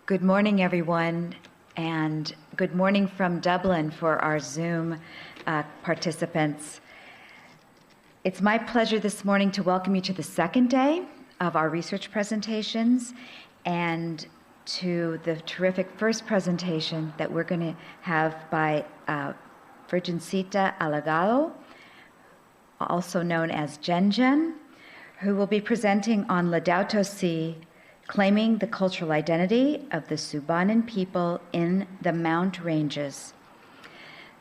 Good morning, everyone, and good morning from Dublin for our Zoom participants. It's my pleasure this morning to welcome you to the second day of our research presentations and to the terrific first presentation that we're going to have by Virgencita Alegado, also known as Jen, who will be presenting on Laudato Si, claiming the cultural identity of the Subanen people in the Mount Ranges.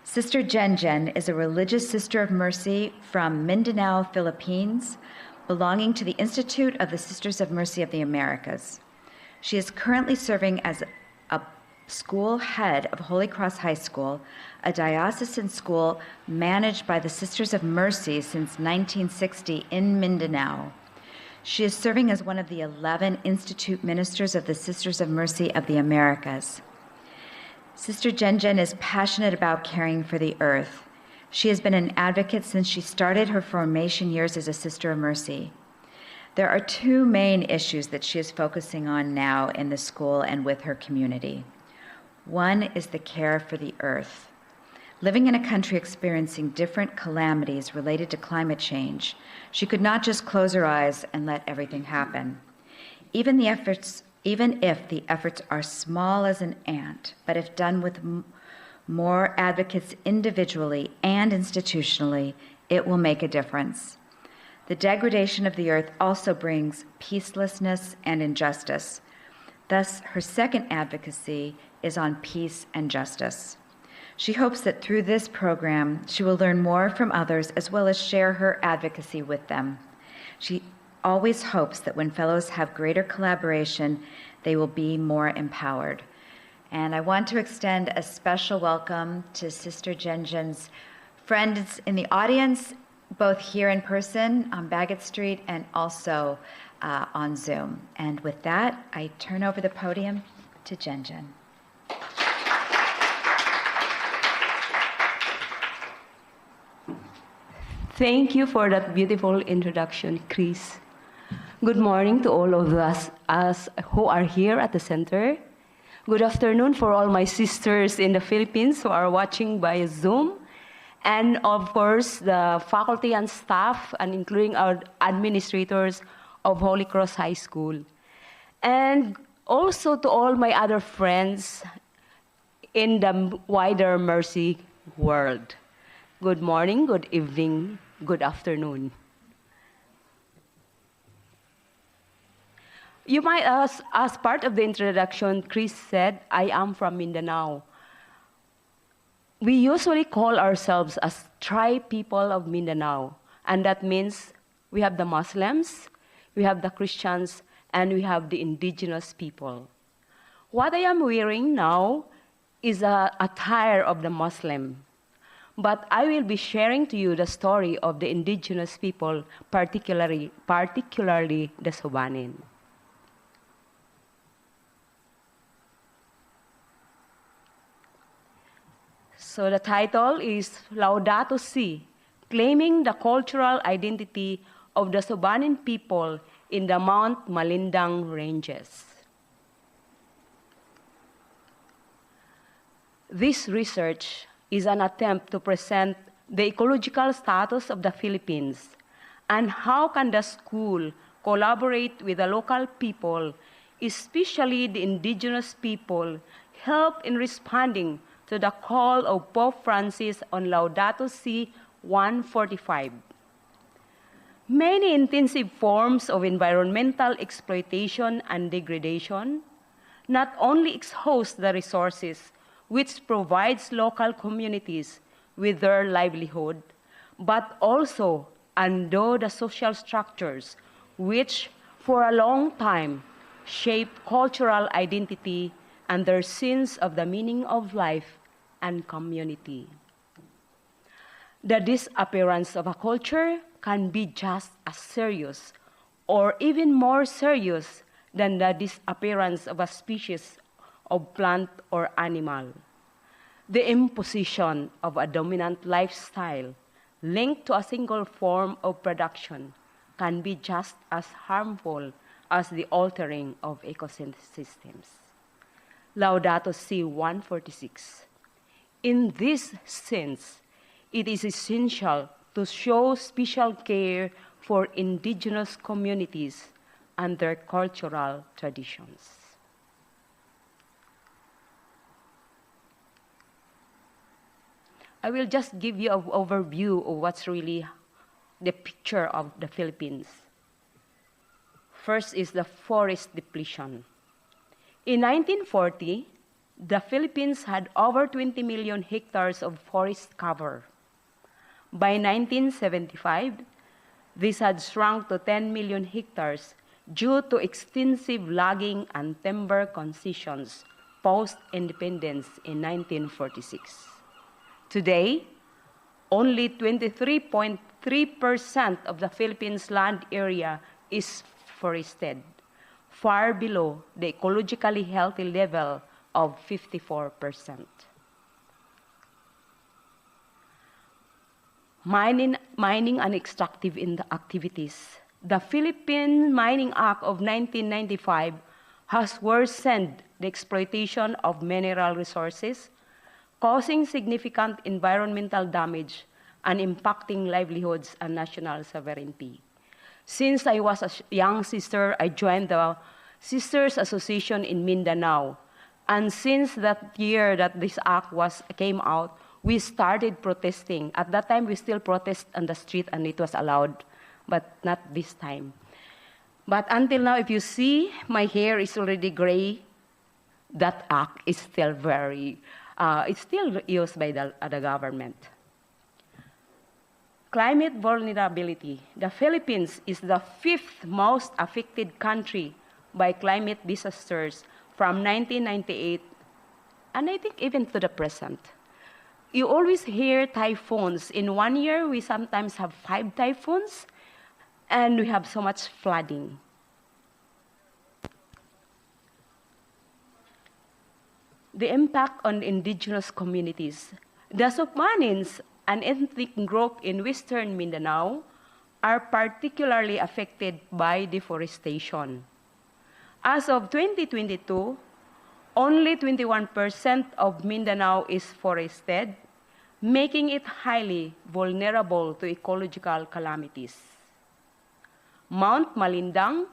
Sister Jen is a religious sister of mercy from Mindanao, Philippines, belonging to the Institute of the Sisters of Mercy of the Americas. She is currently serving as a school head of Holy Cross High School, a diocesan school managed by the Sisters of Mercy since 1960 in Mindanao. She is serving as one of the 11 Institute ministers of the Sisters of Mercy of the Americas. Sister Jen is passionate about caring for the earth. She has been an advocate since she started her formation years as a Sister of Mercy. There are two main issues that she is focusing on now in the school and with her community. One is the care for the earth. Living in a country experiencing different calamities related to climate change, she could not just close her eyes and let everything happen. Even if the efforts are small as an ant, but if done with more advocates individually and institutionally, it will make a difference. The degradation of the earth also brings peacelessness and injustice. Thus, her second advocacy is on peace and justice. She hopes that through this program, she will learn more from others as well as share her advocacy with them. She always hopes that when fellows have greater collaboration, they will be more empowered. And I want to extend a special welcome to Sister Jen's friends in the audience, both here in person on Bagot Street and also on Zoom. And with that, I turn over the podium to Jen. Thank you for that beautiful introduction, Chris. Good morning to all of us who are here at the center. Good afternoon for all my sisters in the Philippines who are watching by Zoom. And of course, the faculty and staff, and including our administrators of Holy Cross High School. And also to all my other friends in the wider Mercy world. Good morning, good evening, good afternoon. You might ask, as part of the introduction, Chris said, I am from Mindanao. We usually call ourselves as tribe people of Mindanao, and that means we have the Muslims, we have the Christians, and we have the indigenous people. What I am wearing now is a attire of the Muslim, but I will be sharing to you the story of the indigenous people, particularly the Subanen. So the title is Laudato Si, claiming the cultural identity of the Subanen people in the Mount Malindang Ranges. This research is an attempt to present the ecological status of the Philippines and how can the school collaborate with the local people, especially the indigenous people, help in responding to the call of Pope Francis on Laudato Si 145. Many intensive forms of environmental exploitation and degradation not only exhaust the resources which provides local communities with their livelihood, but also undo the social structures which for a long time shape cultural identity and their sense of the meaning of life and community. The disappearance of a culture can be just as serious or even more serious than the disappearance of a species of plant or animal. The imposition of a dominant lifestyle linked to a single form of production can be just as harmful as the altering of ecosystems. Laudato Si 146. In this sense, it is essential to show special care for indigenous communities and their cultural traditions. I will just give you an overview of what's really the picture of the Philippines. First is the forest depletion. In 1940, the Philippines had over 20 million hectares of forest cover. By 1975, this had shrunk to 10 million hectares due to extensive logging and timber concessions post-independence in 1946. Today, only 23.3% of the Philippines' land area is forested, far below the ecologically healthy level of 54%. Mining and extractive activities. The Philippine Mining Act of 1995 has worsened the exploitation of mineral resources, causing significant environmental damage and impacting livelihoods and national sovereignty. Since I was a young sister, I joined the Sisters Association in Mindanao. And since that year that this act came out, we started protesting. At that time, we still protest on the street and it was allowed, but not this time. But until now, if you see, my hair is already gray. That act is still it's still used by the government. Climate vulnerability. The Philippines is the 5th most affected country by climate disasters from 1998, and I think even to the present. You always hear typhoons. In 1 year, we sometimes have 5 typhoons, and we have so much flooding. The impact on indigenous communities. The Subanens, an ethnic group in western Mindanao, are particularly affected by deforestation. As of 2022, only 21% of Mindanao is forested, making it highly vulnerable to ecological calamities. Mount Malindang,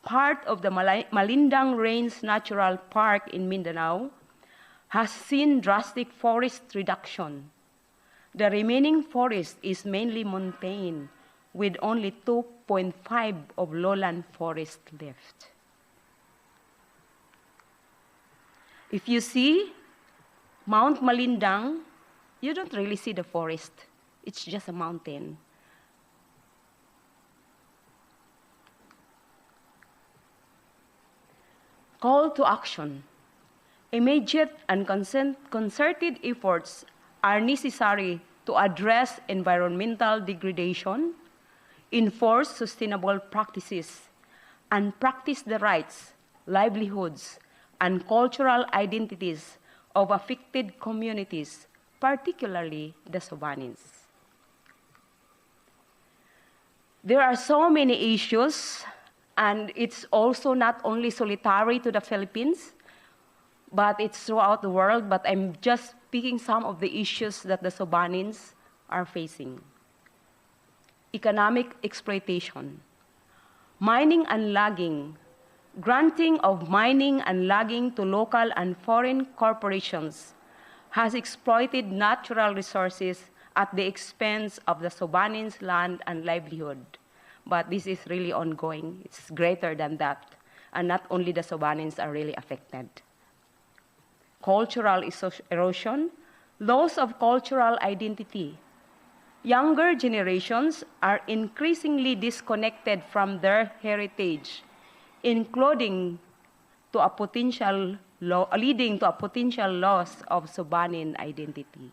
part of the Malindang Ranges Natural Park in Mindanao, has seen drastic forest reduction. The remaining forest is mainly montane, with only 2.5% of lowland forest left. If you see Mount Malindang, you don't really see the forest. It's just a mountain. Call to action. Immediate and concerted efforts are necessary to address environmental degradation, enforce sustainable practices, and practice the rights, livelihoods, and cultural identities of affected communities, particularly the Subanens. There are so many issues, and it's also not only solitary to the Philippines, but it's throughout the world, but I'm just picking some of the issues that the Subanens are facing. Economic exploitation, mining and logging, granting of mining and logging to local and foreign corporations has exploited natural resources at the expense of the Subanens' land and livelihood. But this is really ongoing. It's greater than that. And not only the Subanens are really affected. Cultural erosion, loss of cultural identity. Younger generations are increasingly disconnected from their heritage, leading to a potential loss of Subanen identity.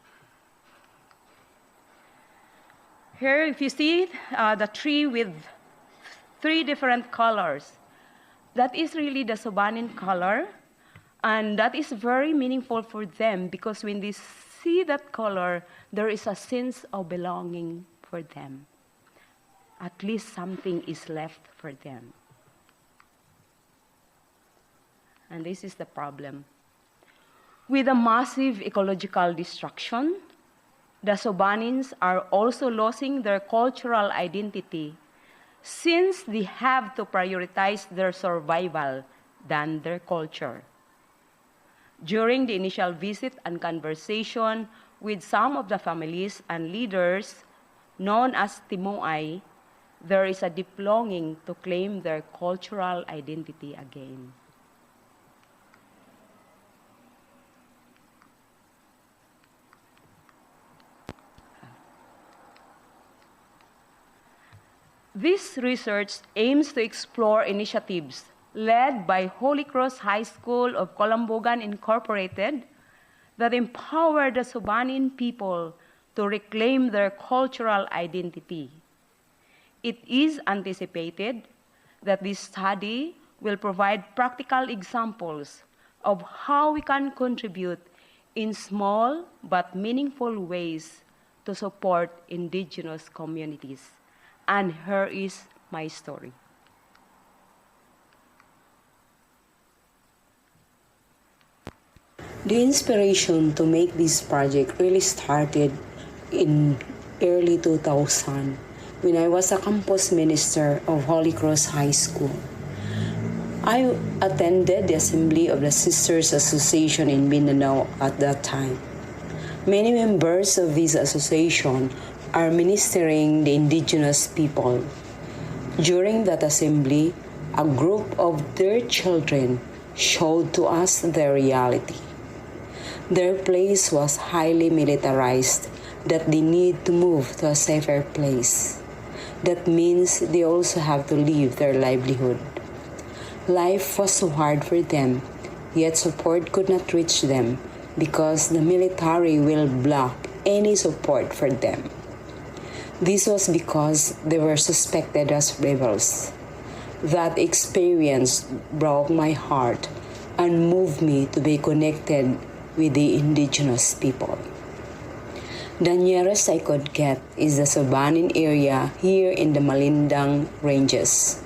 Here, if you see the tree with 3 different colors, that is really the Subanen color, and that is very meaningful for them because when they see that color, there is a sense of belonging for them. At least something is left for them. And this is the problem. With a massive ecological destruction, the Subanens are also losing their cultural identity since they have to prioritize their survival than their culture. During the initial visit and conversation with some of the families and leaders known as Timuay, there is a deep longing to claim their cultural identity again. This research aims to explore initiatives led by Holy Cross High School of Colombogan Incorporated that empower the Subanen people to reclaim their cultural identity. It is anticipated that this study will provide practical examples of how we can contribute in small but meaningful ways to support indigenous communities. And here is my story. The inspiration to make this project really started in early 2000 when I was a campus minister of Holy Cross High School. I attended the assembly of the Sisters Association in Mindanao at that time. Many members of this association are ministering the indigenous people. During that assembly, a group of their children showed to us their reality. Their place was highly militarized, that they need to move to a safer place. That means they also have to leave their livelihood. Life was so hard for them, yet support could not reach them because the military will block any support for them. This was because they were suspected as rebels. That experience broke my heart and moved me to be connected with the indigenous people. The nearest I could get is the Subanen area here in the Malindang Ranges.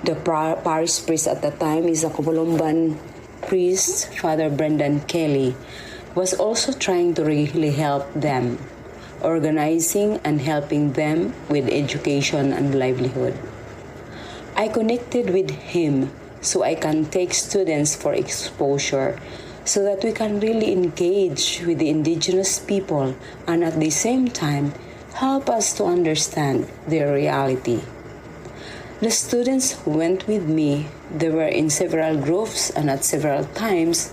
The parish priest at the time is a Colomban priest, Father Brendan Kelly, was also trying to really help them, organizing and helping them with education and livelihood. I connected with him so I can take students for exposure so that we can really engage with the indigenous people and at the same time help us to understand their reality. The students who went with me, they were in several groups and at several times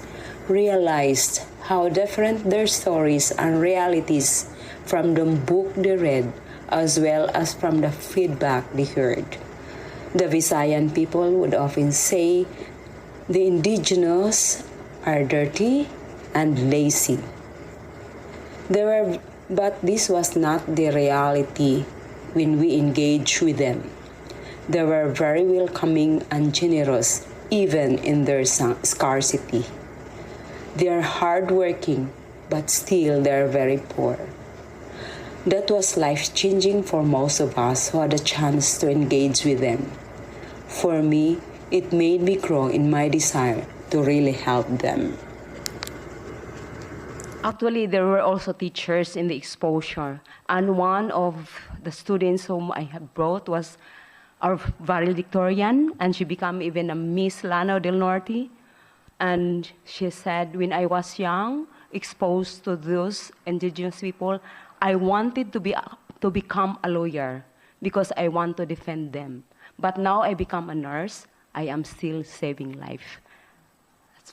realized how different their stories and realities from the book they read as well as from the feedback they heard. The Visayan people would often say the indigenous are dirty and lazy. But this was not the reality when we engaged with them. They were very welcoming and generous even in their scarcity. They are hardworking, but still they are very poor. That was life-changing for most of us who had a chance to engage with them. For me, it made me grow in my desire to really help them. Actually, there were also teachers in the exposure, and one of the students whom I have brought was our valedictorian, and she became even a Miss Laudato del Norte. And she said, when I was young, exposed to those indigenous people, I wanted to become a lawyer because I want to defend them. But now I become a nurse, I am still saving life.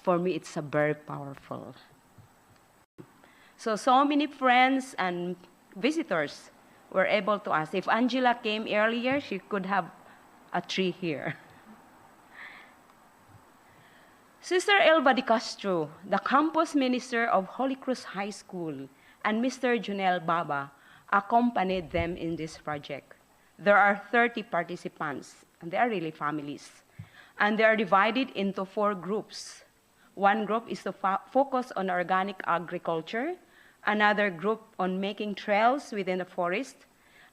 For me, it's a very powerful. So many friends and visitors were able to ask. If Angela came earlier, she could have a tree here. Sister Elba de Castro, the campus minister of Holy Cross High School, and Mr. Junel Baba accompanied them in this project. There are 30 participants, and they are really families. And they are divided into 4 groups. One group is to focus on organic agriculture, another group on making trails within the forest,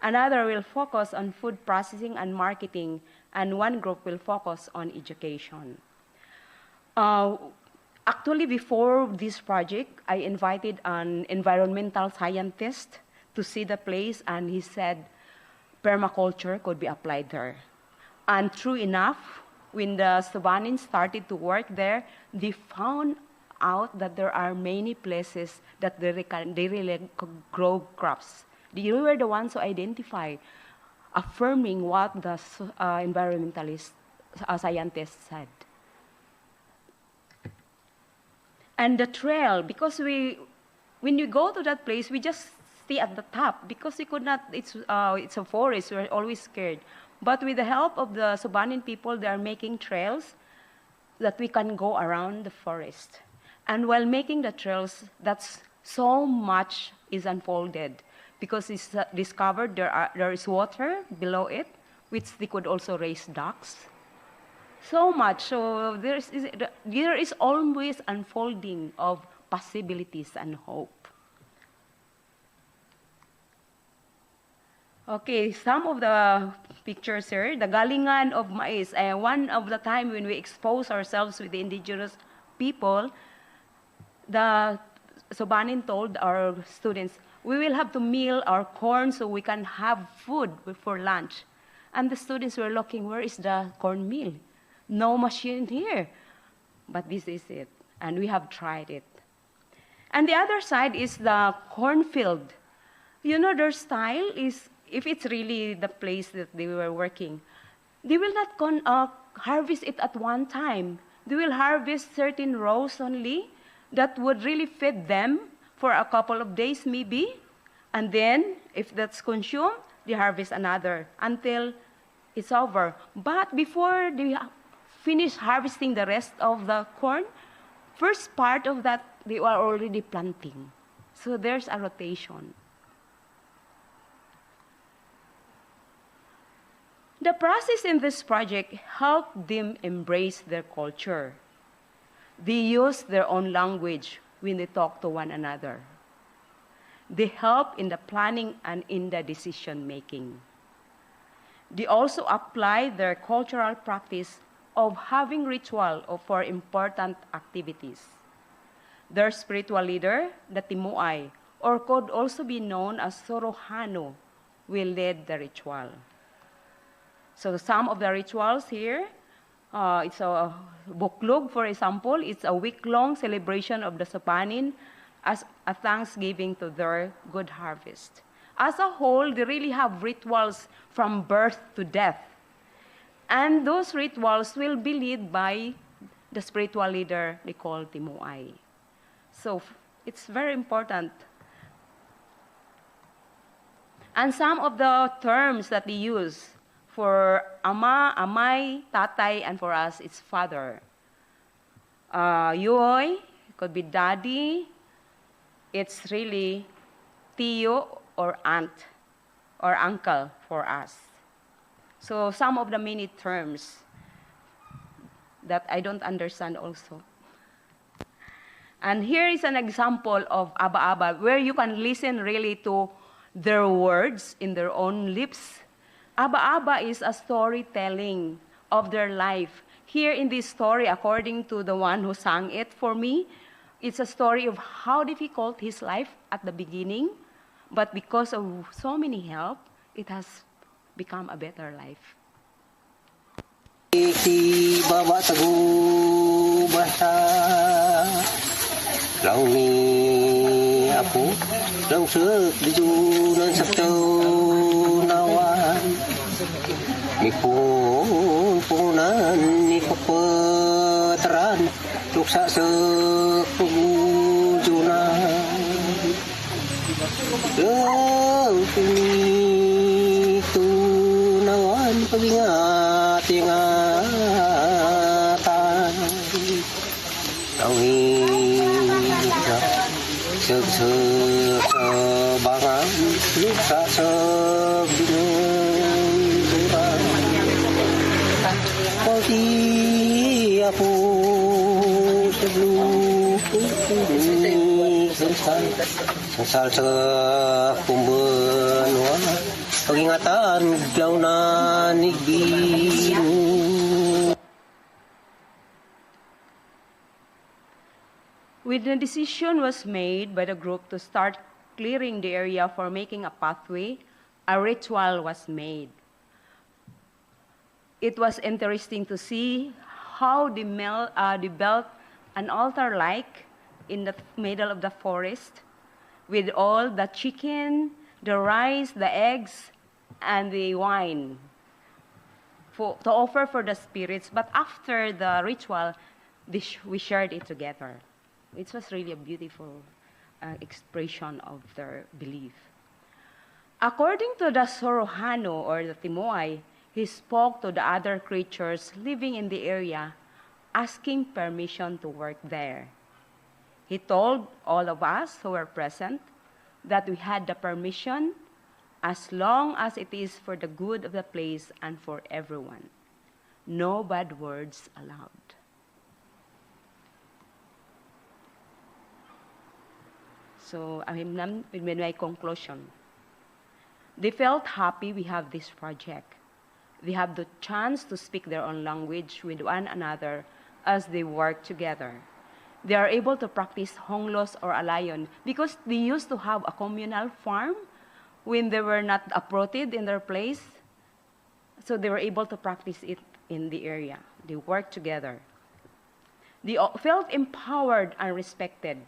another will focus on food processing and marketing, and one group will focus on education. Actually, before this project, I invited an environmental scientist to see the place, and he said permaculture could be applied there. And true enough, when the Subanen started to work there, they found out that there are many places that they really grow crops. They were the ones who identify, affirming what the environmentalist scientists said. And the trail, because when you go to that place, we just stay at the top because we could not, it's a forest, we're always scared. But with the help of the Subanen people, they are making trails that we can go around the forest. And while making the trails, that's so much is unfolded because it's discovered there is water below it, which they could also raise ducks. So much. So there is always unfolding of possibilities and hope. Okay, some of the pictures here, the galingan of mais. One of the time when we expose ourselves with the indigenous people, the Subanen told our students, we will have to mill our corn so we can have food for lunch. And the students were looking, where is the corn mill? No machine here. But this is it, and we have tried it. And the other side is the cornfield. You know, their style is, if it's really the place that they were working, they will not harvest it at one time. They will harvest certain rows only that would really feed them for a couple of days maybe. And then, if that's consumed, they harvest another until it's over. But before they finish harvesting the rest of the corn, first part of that, they are already planting. So there's a rotation. The process in this project helped them embrace their culture. They use their own language when they talk to one another. They help in the planning and in the decision making. They also apply their cultural practice of having ritual for important activities. Their spiritual leader, the Timuay, or could also be known as Sorohano, will lead the ritual. So some of the rituals here, it's a buklog, for example. It's a week-long celebration of the Subanen as a thanksgiving to their good harvest. As a whole, they really have rituals from birth to death. And those rituals will be led by the spiritual leader they call Timuay. So it's very important. And some of the terms that they use for ama, amay, tatay, and for us, it's father. Yoy, could be daddy. It's really tiyo or aunt or uncle for us. So some of the many terms that I don't understand also. And here is an example of aba-aba, where you can listen really to their words in their own lips. Aba-aba is a storytelling of their life. Here in this story, according to the one who sang it for me, it's a story of how difficult his life at the beginning, but because of so many help, it has become a better life. Iti baba tagu basa lang ni ako lang sek dijunan sakto nawan mi punan ni papatran tuksa sek tujunan itu nawan pag-ingatan tawid seg-seg sa bangang luksa sa binuran pati ako sa blue sensal sa kumbanwa pag-ingatan daw na nigbino. When the decision was made by the group to start clearing the area for making a pathway, a ritual was made. It was interesting to see how they built an altar-like in the middle of the forest with all the chicken, the rice, the eggs, and the wine to offer for the spirits. But after the ritual, we shared it together. It was really a beautiful expression of their belief. According to the Sorohano or the Timoay, he spoke to the other creatures living in the area, asking permission to work there. He told all of us who were present that we had the permission as long as it is for the good of the place and for everyone. No bad words allowed. So with my conclusion, they felt happy we have this project. They have the chance to speak their own language with one another as they work together. They are able to practice honglos or alayon because they used to have a communal farm when they were not uprooted in their place. So they were able to practice it in the area. They worked together. They felt empowered and respected.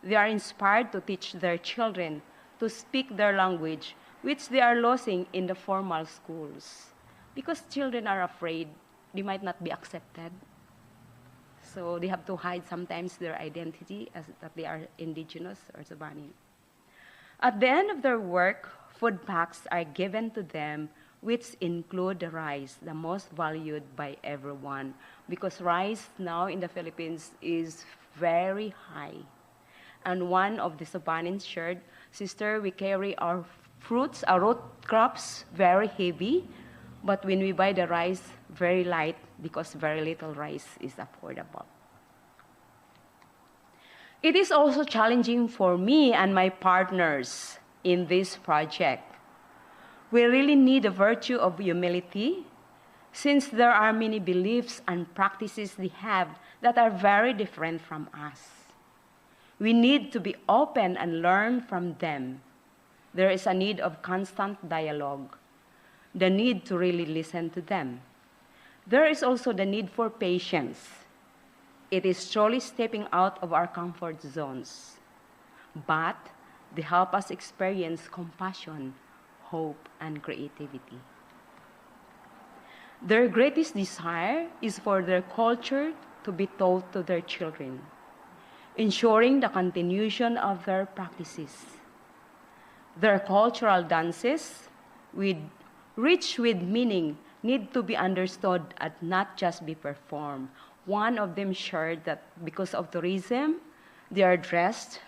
They are inspired to teach their children to speak their language, which they are losing in the formal schools. Because children are afraid they might not be accepted. So they have to hide sometimes their identity as that they are indigenous or Subanen. At the end of their work, food packs are given to them, which include the rice, the most valued by everyone, because rice now in the Philippines is very high. And one of the Subanen shared, "Sister, we carry our fruits, our root crops, very heavy, but when we buy the rice, very light, because very little rice is affordable." It is also challenging for me and my partners in this project. We really need the virtue of humility, since there are many beliefs and practices they have that are very different from us. We need to be open and learn from them. There is a need of constant dialogue, the need to really listen to them. There is also the need for patience. It is truly stepping out of our comfort zones, but they help us experience compassion, hope, and creativity. Their greatest desire is for their culture to be taught to their children, ensuring the continuation of their practices. Their cultural dances, rich with meaning, need to be understood and not just be performed. One of them shared that because of tourism, they are given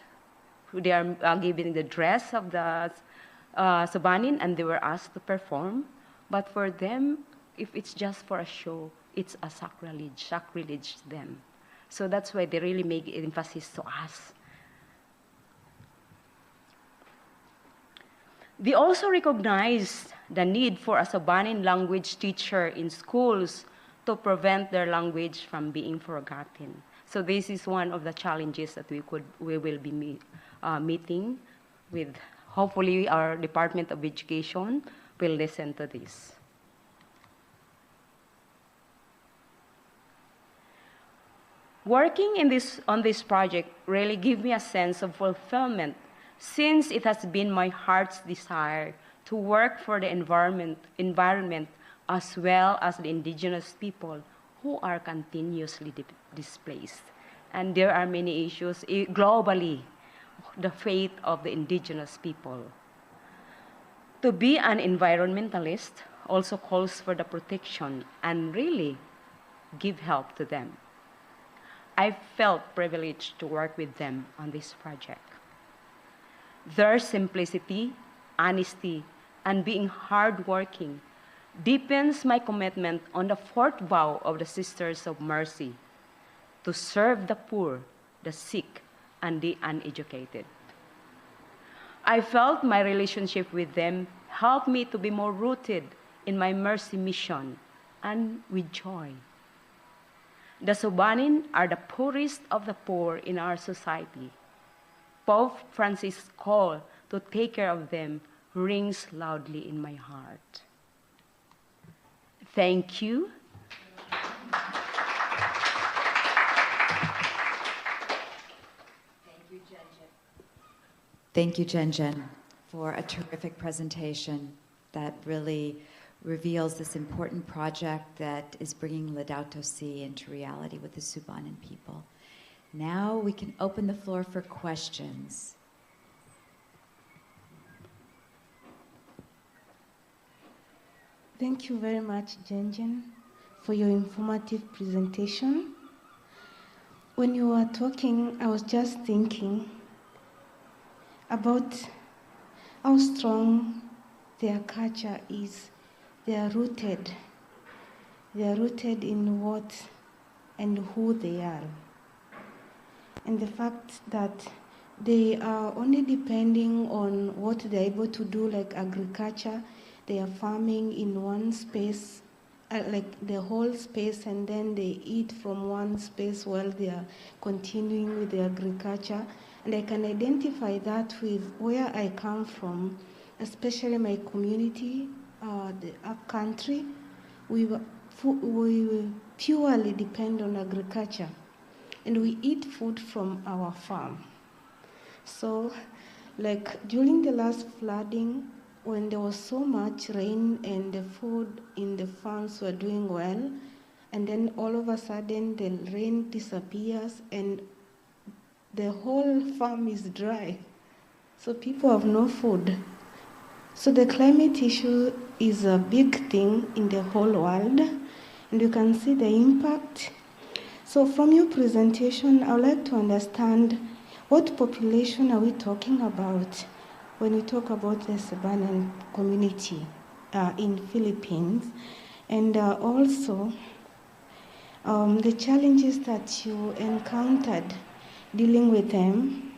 the dress of the Subanen, and they were asked to perform. But for them, if it's just for a show, it's a sacrilege to them. So that's why they really make emphasis to us. They also recognized the need for a Subanen language teacher in schools to prevent their language from being forgotten. So this is one of the challenges that we will be meeting with. Hopefully our Department of Education will listen to this. Working on this project really gave me a sense of fulfillment, since it has been my heart's desire to work for the environment as well as the indigenous people who are continuously displaced. And there are many issues globally, the fate of the indigenous people. To be an environmentalist also calls for the protection and really give help to them. I felt privileged to work with them on this project. Their simplicity, honesty, and being hardworking deepens my commitment on the fourth vow of the Sisters of Mercy, to serve the poor, the sick, and the uneducated. I felt my relationship with them helped me to be more rooted in my mercy mission and with joy. The Subanen are the poorest of the poor in our society. Pope Francis' call to take care of them rings loudly in my heart. Thank you. Thank you, Jen, for a terrific presentation that really reveals this important project that is bringing Laudato Si into reality with the Subanen people. Now we can open the floor for questions. Thank you very much, Jen, for your informative presentation. When you were talking, I was just thinking about how strong their culture is. They are rooted in what and who they are. And the fact that they are only depending on what they're able to do, like agriculture. They are farming in one space, like the whole space, and then they eat from one space while they are continuing with the agriculture. And I can identify that with where I come from, especially my community, the upcountry. We purely depend on agriculture, and we eat food from our farm. So, like during the last flooding, when there was so much rain and the food in the farms were doing well, and then all of a sudden the rain disappears and the whole farm is dry. So people have no food. So the climate issue is a big thing in the whole world, and you can see the impact. So from your presentation, I would like to understand what population are we talking about when we talk about the Subanen community in Philippines, and also the challenges that you encountered dealing with them.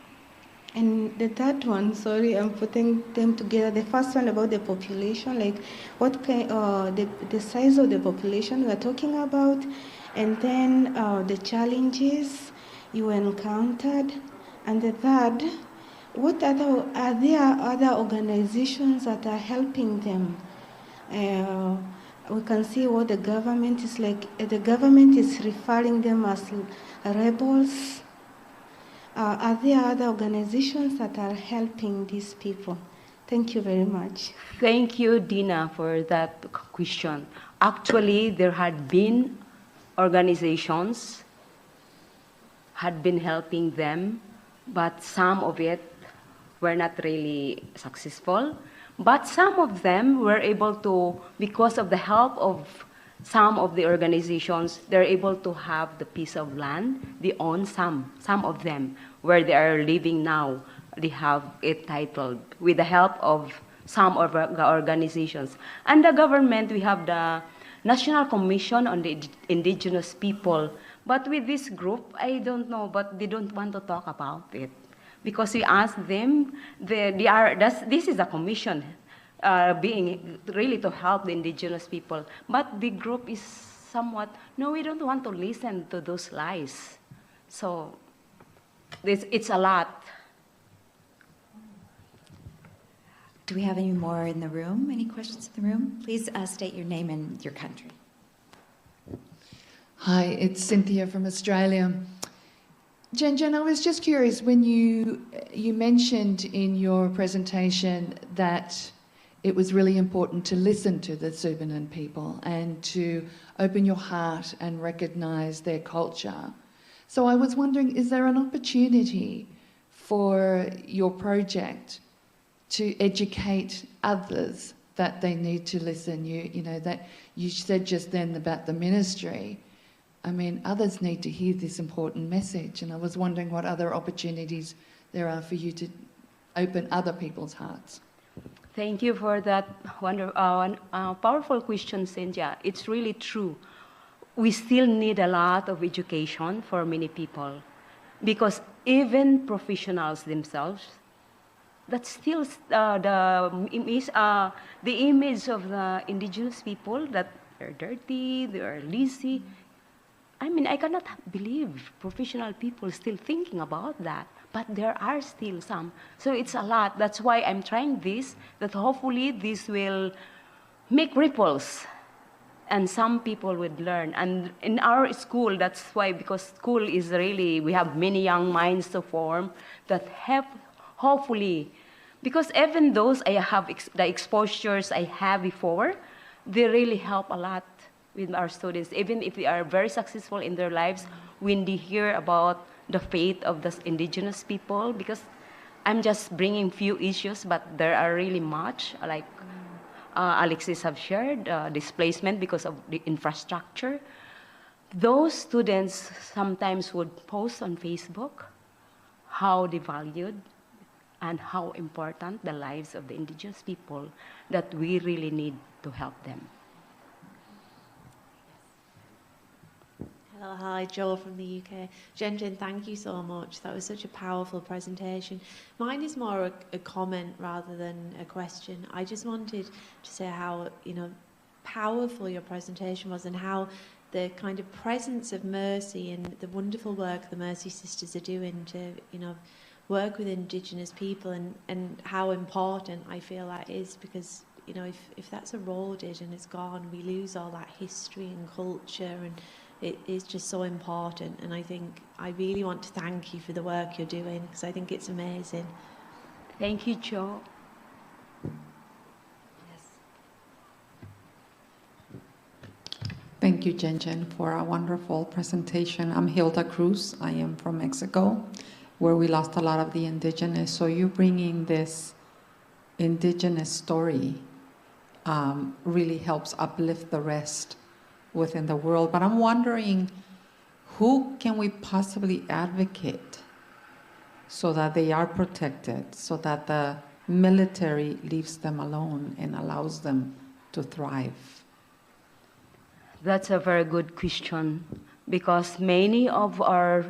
And the third one, sorry, I'm putting them together. The first one about the population, like what kind, the size of the population we are talking about, and then the challenges you encountered, and the third, are there other organizations that are helping them? We can see what the government is like. The government is referring them as rebels. Are there other organizations that are helping these people? Thank you very much. Thank you, Dina, for that question. Actually, there had been organizations had been helping them, but some of it were not really successful. But some of them were able to, because of the help of some of the organizations, they're able to have the piece of land. They own some of them, where they are living now. They have it titled with the help of some of the organizations. And the government, we have the National Commission on the Indigenous People. But with this group, I don't know, but they don't want to talk about it. Because we asked them, this is a commission being really to help the indigenous people. But the group is somewhat, no, we don't want to listen to those lies. So it's a lot. Do we have any more in the room? Any questions in the room? Please state your name and your country. Hi, it's Cynthia from Australia. Jen, I was just curious, when you mentioned in your presentation that it was really important to listen to the Subanen people and to open your heart and recognise their culture. So I was wondering, is there an opportunity for your project to educate others that they need to listen? You know, that you said just then about the ministry. I mean, others need to hear this important message, and I was wondering what other opportunities there are for you to open other people's hearts. Thank you for that powerful question, Cynthia. It's really true. We still need a lot of education for many people, because even professionals themselves, that's still the image of the indigenous people, that they're dirty, they're lazy. I mean, I cannot believe professional people still thinking about that, but there are still some. So it's a lot. That's why I'm trying this, that hopefully this will make ripples and some people would learn. And in our school, that's why, because school is really, we have many young minds to form that have, hopefully, because even those I have, the exposures I have before, they really help a lot with our students. Even if they are very successful in their lives, when they hear about the fate of the indigenous people, because I'm just bringing few issues, but there are really much, like Alexis have shared, displacement because of the infrastructure. Those students sometimes would post on Facebook how they valued and how important the lives of the indigenous people, that we really need to help them. Hello, hi, Joel from the UK. Jen, thank you so much. That was such a powerful presentation. Mine is more a comment rather than a question. I just wanted to say how, powerful your presentation was, and how the kind of presence of Mercy and the wonderful work the Mercy Sisters are doing to, work with Indigenous people, and how important I feel that is, because, if that's eroded and it's gone, we lose all that history and culture, and it is just so important. And I really want to thank you for the work you're doing, because I think it's amazing. Thank you, Jo. Thank you, Jen, for a wonderful presentation. I'm Hilda Cruz. I am from Mexico, where we lost a lot of the indigenous. So you bringing this indigenous story really helps uplift the rest within the world. But I'm wondering, who can we possibly advocate so that they are protected, so that the military leaves them alone and allows them to thrive? That's a very good question, because many of us,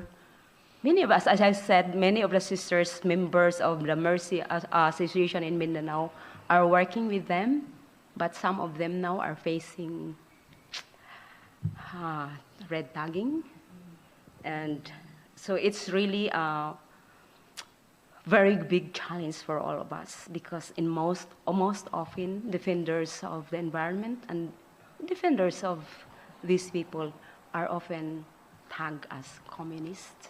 as I said, many of the sisters, members of the Mercy Association in Mindanao, are working with them, but some of them now are facing red tagging. And so it's really a very big challenge for all of us, because almost often defenders of the environment and defenders of these people are often tagged as communists.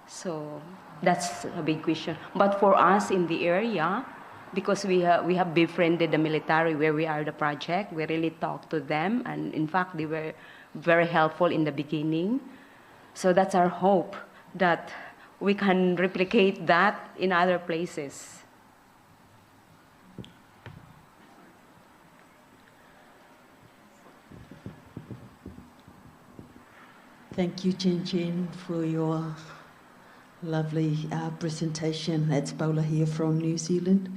So that's a big question. But for us in the area, because we have befriended the military where we are the project, we really talked to them, and in fact they were very helpful in the beginning. So that's our hope, that we can replicate that in other places. Thank you, Jen, for your lovely presentation. It's Paula here from New Zealand.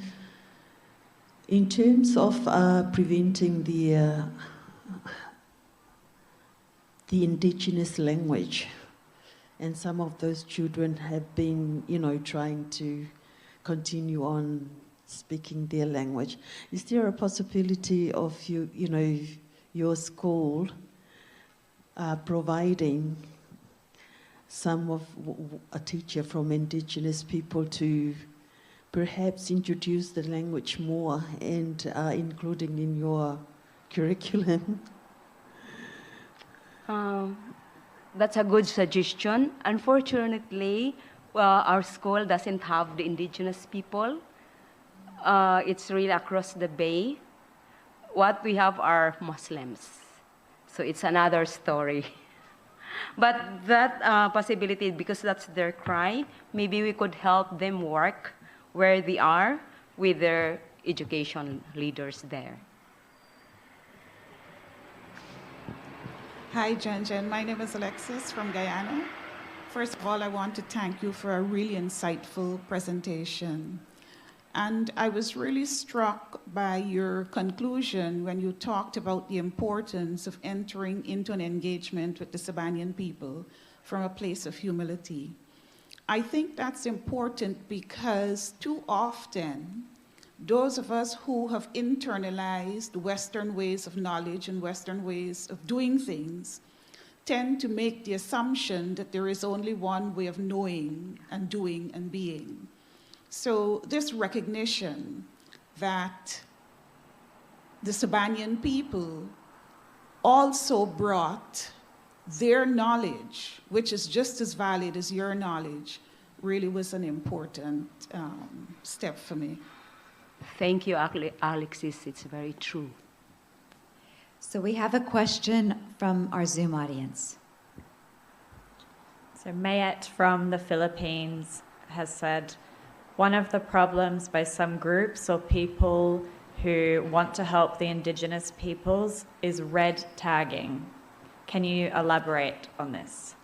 In terms of preventing the indigenous language, and some of those children have been, trying to continue on speaking their language. Is there a possibility of your school providing a teacher from Indigenous people to perhaps introduce the language more and including in your curriculum? That's a good suggestion. Unfortunately, our school doesn't have the Indigenous people. It's really across the bay. What we have are Muslims. So it's another story. But that possibility, because that's their cry, maybe we could help them work where they are with their education leaders there. Hi, Jen. My name is Alexis from Guyana. First of all, I want to thank you for a really insightful presentation. And I was really struck by your conclusion when you talked about the importance of entering into an engagement with the Subanen people from a place of humility. I think that's important because too often those of us who have internalized Western ways of knowledge and Western ways of doing things tend to make the assumption that there is only one way of knowing and doing and being. So this recognition that the Subanen people also brought their knowledge, which is just as valid as your knowledge, really was an important step for me. Thank you, Alexis. It's very true. So we have a question from our Zoom audience. So Mayet from the Philippines has said, one of the problems by some groups or people who want to help the Indigenous peoples is red tagging. Can you elaborate on this?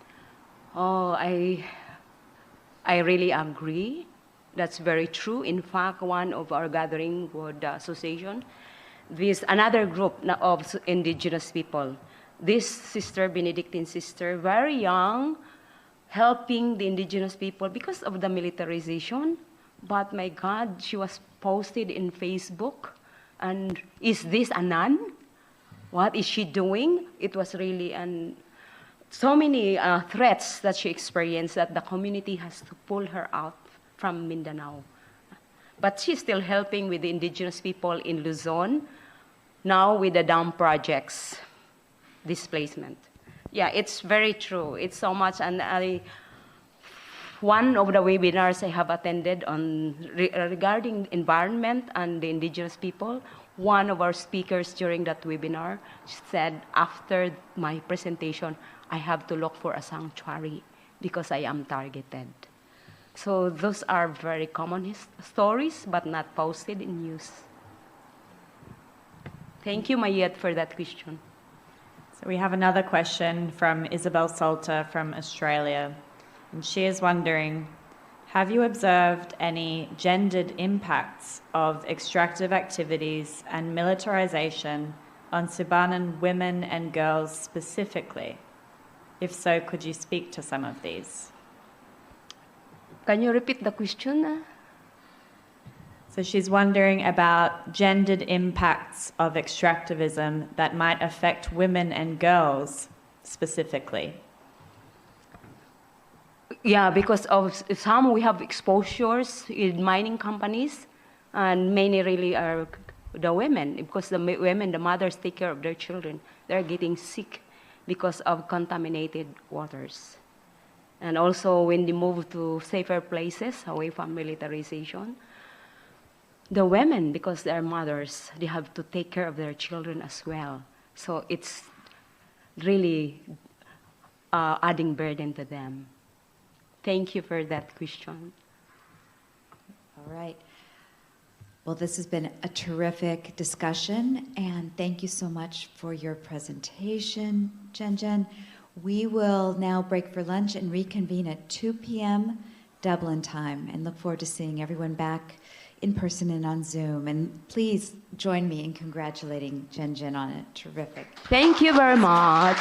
Oh, I really agree. That's very true. In fact, one of our gathering with the association, this another group of Indigenous people. This sister, Benedictine sister, very young, helping the Indigenous people because of the militarization. But my God, she was posted in Facebook. And is this a nun? What is she doing? It was really so many threats that she experienced that the community has to pull her out from Mindanao. But she's still helping with the Indigenous people in Luzon, now with the dam projects, displacement. Yeah, it's very true. It's so much, and one of the webinars I have attended on regarding environment and the Indigenous people, one of our speakers during that webinar said, after my presentation, I have to look for a sanctuary because I am targeted. So those are very common stories, but not posted in news. Thank you, Mayet, for that question. So we have another question from Isabel Salter from Australia. And she is wondering, have you observed any gendered impacts of extractive activities and militarization on Subanen women and girls specifically? If so, could you speak to some of these? Can you repeat the question? So she's wondering about gendered impacts of extractivism that might affect women and girls specifically. Yeah, because of some we have exposures in mining companies, and many really are the women, because the women, the mothers take care of their children. They're getting sick because of contaminated waters. And also when they move to safer places away from militarization, the women, because they're mothers, they have to take care of their children as well. So it's really adding burden to them. Thank you for that question. All right. Well, this has been a terrific discussion, and thank you so much for your presentation, Jen. We will now break for lunch and reconvene at 2 p.m. Dublin time, and look forward to seeing everyone back in person and on Zoom. And please join me in congratulating Jen on a terrific. Thank you very much.